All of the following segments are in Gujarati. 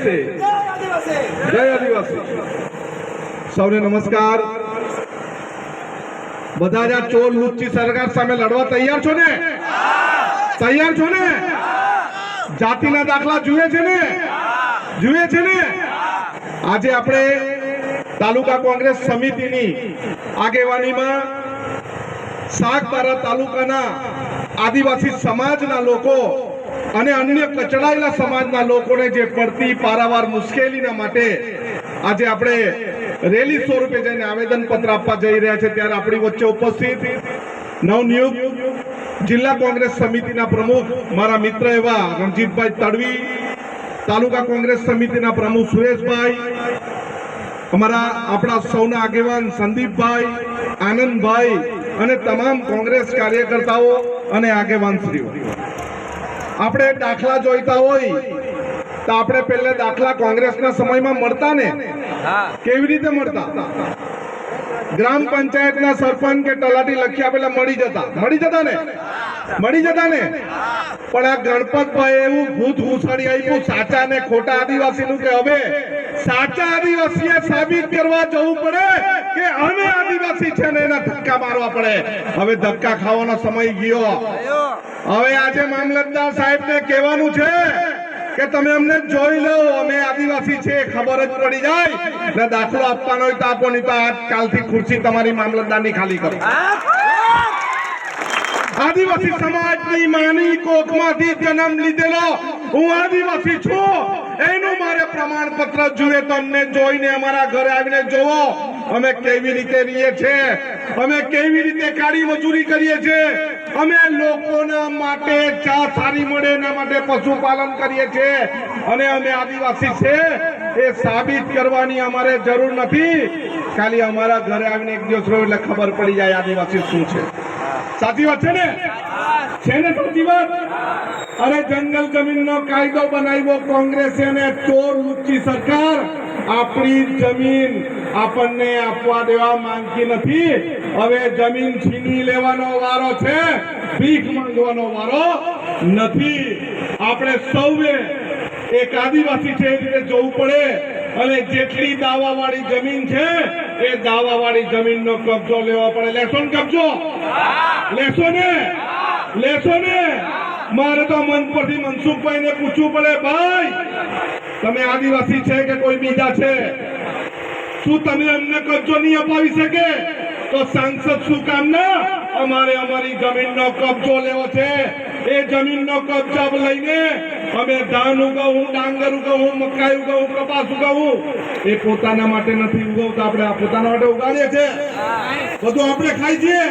જય આદિવાસી સૌને નમસ્કાર। બધા જ ચોર લુચ્ચી સરકાર સામે લડવા તૈયાર છો ને? તૈયાર છો ને? જાતિના દાખલા જુએ છે ને? જુએ છે ને? આજે આપણે તાલુકા કોંગ્રેસ સમિતિની આગેવાનીમાં સાગબારા તાલુકાના આદિવાસી સમાજના લોકો અને અન્ય કચડાયેલા સમાજના લોકોને જે પડતી પારાવાર મુશ્કેલીના માટે આજે આપણે રેલી સ્વરૂપે જઈને આવેદન પત્ર આપવા જઈ રહ્યા છે। ત્યારે આપણી વચ્ચે ઉપસ્થિત નવનિયુક્ત જિલ્લા કોંગ્રેસ સમિતિના પ્રમુખ મારા મિત્ર એવા રણજીતભાઈ તડવી, તાલુકા કોંગ્રેસ સમિતિના પ્રમુખ સુરેશભાઈ, આપણા સૌના આગેવાન સંદીપભાઈ, આનંદભાઈ અને તમામ કોંગ્રેસ કાર્યકર્તાઓ અને આગેવાનશ્રીઓ। આપણે દાખલા જોઈતા હોય તો આપણે પહેલા દાખલા કોંગ્રેસના સમયમાં મળતા ને? કેવી રીતે મળતા? ગ્રામ પંચાયતના સરપંચ કે તલાટી લખ્યા પેલા મળી જતા ને? પણ આ ગણપતભાઈ એવું ભૂત ઘૂસાડી આપ્યું સાચા ને ખોટા આદિવાસીનું કે હવે સાચા આદિવાસીએ સાબિત કરવા જવું પડે કે અમે આદિવાસી છે ને એના ધક્કા મારવા પડે। હવે ધક્કા ખાવાનો સમય ગયો। હવે આજે મામલતદાર સાહેબને કહેવાનું છે કે તમે અમને જોઈ લો, અમે આદિવાસી છે ખબર જ પડી જાય ને દાખલો આપવાનો હોય તો આપો, નહીં તો આજકાલથી ખુરશી તમારી મામલતદારની ખાલી કરો। આદિવાસી સમાજની માની કોખમાંથી જન્મ લીધેલો હું આદિવાસી છું, એનું મારે પ્રમાણપત્ર જોઈએ। તમને જોઈને અમારા ઘરે આવીને જોવો અમે કેવી રીતે રહીએ છીએ, અમે કેવી રીતે કાળી મજૂરી કરીએ છીએ, અમે લોકોના માટે ચા સારી મળે એના માટે પશુપાલન કરીએ છીએ અને અમે આદિવાસી છે એ સાબિત કરવાની અમારે જરૂર નથી। ખાલી અમારા ઘરે આવીને એક દિવસ રહો એટલે ખબર પડી જાય આદિવાસી શું છે। સાચી વાત છે ને? છે ને સાચી વાત? અરે જંગલ જમીનનો કાયદો બનાવ્યો કોંગ્રેસે ને ચોર લુચ્ચી સરકાર આપણી જમીન આપણને આપવા દેવા માંગતી નથી। હવે જમીન છીનવી લેવાનો વારો છે, ભીખ માંગવાનો વારો નથી। આપણે સૌએ એક આદિવાસી છે એ રીતે જોવું પડે અને જેટલી દાવાવાળી જમીન છે એ દાવાવાળી જમીનનો કબજો લેવો પડે। લેશો ને કબજો? લેશો ને? મારે તો મન પરથી મનસુખભાઈને પૂછવું પડે, ભાઈ તમે આદિવાસી છે કે કોઈ બીજા છે? શું તમે અમને કબજો નહીં અપાવી શકે? તો સાંસદ શું કામ ના? અમારે અમારી જમીનનો કબજો લેવો છે। એ જમીનનો કબજો લઈને અમે ધાન ઉગાવું, ડાંગર ઉગાવું, મકાઈ ઉગાવું, કપાસ ઉગાવું। એ પોતાના માટે નથી ઉગાવતા, આપણે પોતાના માટે ઉગાડીએ છીએ, બધું આપણે ખાઈ છીએ,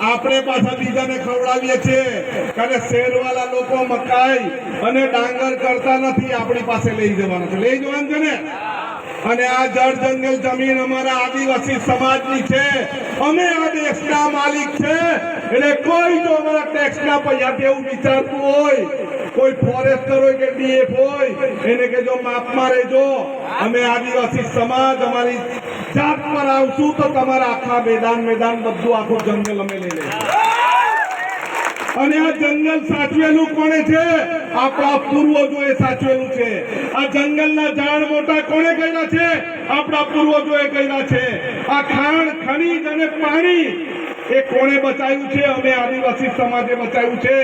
આપણે પાછા બીજાને ખવડાવીએ છીએ। કારણ શહેરવાળા લોકો મકાઈ અને ડાંગર કરતા નથી, આપણી પાસે લઈ જવાનું છે ને? અને આ જળ જંગલ જમીન અમારા આદિવાસી સમાજની છે, અમે આ દેશના માલિક છે। એટલે કોઈ જો અમારા ટેક્સના પૈસાથી એવું વિચારતું હોય, કોઈ ફોરેસ્ટર હોય કે ડીએફ હોય, એને કે જો માપમાં રહેજો, અમે આદિવાસી સમાજ અમારી જાત પર આવશું તો તમારા આખા મેદાન બધું આખું જંગલ અમે લઈ લઈશું। અને આ જંગલ સાચવેલું કોણે છે? આપણા પૂર્વજોએ સાચવેલું છે। આ જંગલના ઝાડ મોટા કોણે કર્યા છે? આપણા પૂર્વજોએ કર્યા છે। આ ખાણ, ખનીજ અને પાણી એ કોણે બચાવ્યું છે? અમે આદિવાસી સમાજે બચાવ્યું છે।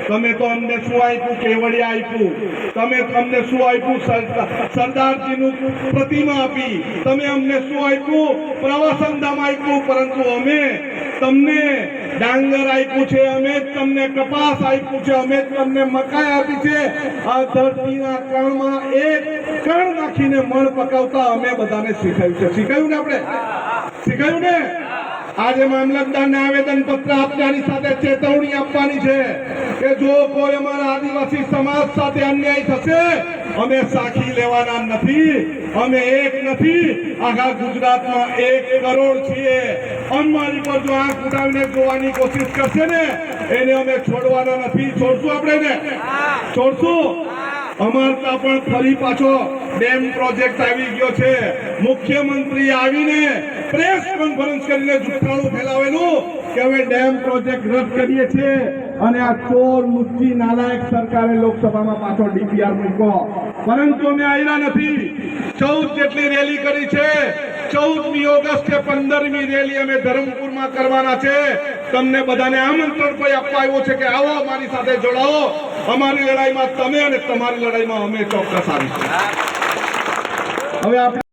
તમે તો અમને શું આપ્યું? કેવડિયા આપ્યું। તમે અમને શું આપ્યું? સરદારજીનું પ્રતિમા આપી। તમે અમને શું આપ્યું? પ્રવાસન ધામ આપ્યું। પરંતુ અમે તમને ડાંગર આપ્યું છે, અમે તમને કપાસ આપ્યું છે, અમે તમને મકાઈ આપી છે। આ ધરતીના કણમાં એક કણ નાખીને મણ પકાવતા અમે બધાને શીખવ્યું છે। શીખવ્યું ને? આપણે શીખવ્યું ને? આજે મામલતદારને આવેદન પત્ર આપવાની સાથે ચેતવણી આપવાની છે કે જો કોઈ અમારા આદિવાસી સમાજ સાથે અન્યાય થશે અમે સાખી લેવાના નથી। અમે એક નથી, આખા ગુજરાતમાં 1 કરોડ છીએ। અમારી પર જો આંખ ઉઠાવીને જોવાની કોશિશ કરશે ને એને અમે છોડવાના નથી। છોડશું? આપણે ને છોડશું? અમારતા પણ ફરી પાછો ડેમ પ્રોજેક્ટ આવી ગયો છે. મુખ્યમંત્રી આવીને પ્રેસ કોન્ફરન્સ કરીને જુઠ્ઠાણું ફેલાવેલું કે હવે ડેમ પ્રોજેક્ટ રદ કરીએ છીએ અને આ ચોર લુચ્ચી નાલાયક સરકારે લોકસભામાં પાછો ડીપીઆર મૂક્યો. પરંતુ અમે આવ્યા નથી. 14 જેટલી રેલી કરી છે. 14મી ઓગસ્ટે 15મી રેલી અમે ધરમપુરમાં કરવાના છે. તમને બધાને આમંત્રણ કોઈ આપવા આવ્યો છે કે આવો અમારી સાથે જોડાઓ. અમારી લડાઈમાં તમે અને તમારી લડાઈમાં અમે ચોક્કસ આવીશું. હવે આપણે